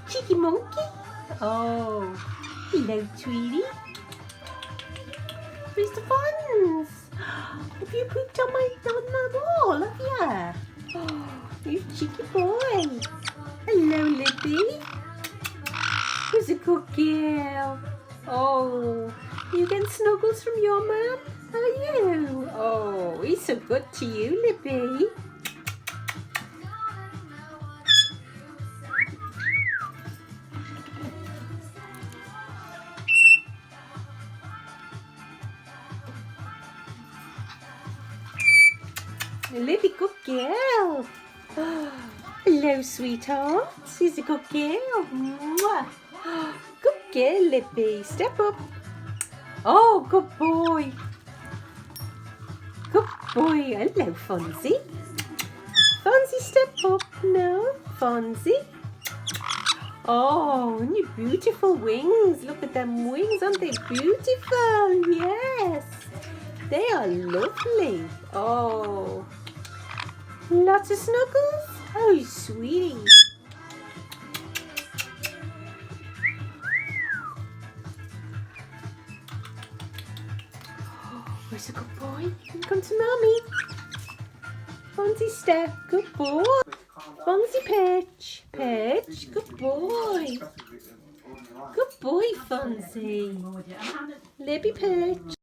Cheeky monkey. Oh, hello, Tweety. Mr. Fonz. Have you pooped on the wall, have you? Oh, you cheeky boy. Hello, Libby. Who's a good girl? Oh, you getting snuggles from your mum? Are you? Oh, he's so good to you, Libby. Libby, good girl. Oh, hello, sweetheart. She's a good girl. Mwah. Good girl, Libby. Step up. Oh, good boy. Good boy. Hello, Fonzie. Fonzie, step up. No, Fonzie. Oh, and your beautiful wings. Look at them wings. Aren't they beautiful? Yes. They are lovely. Oh. Lots of snuggles? Oh, sweetie. Oh, where's a good boy? Come to Mommy. Fonzie step. Good boy. Fonzie perch. Perch. Good boy. Good boy, Fonzie. Libby perch.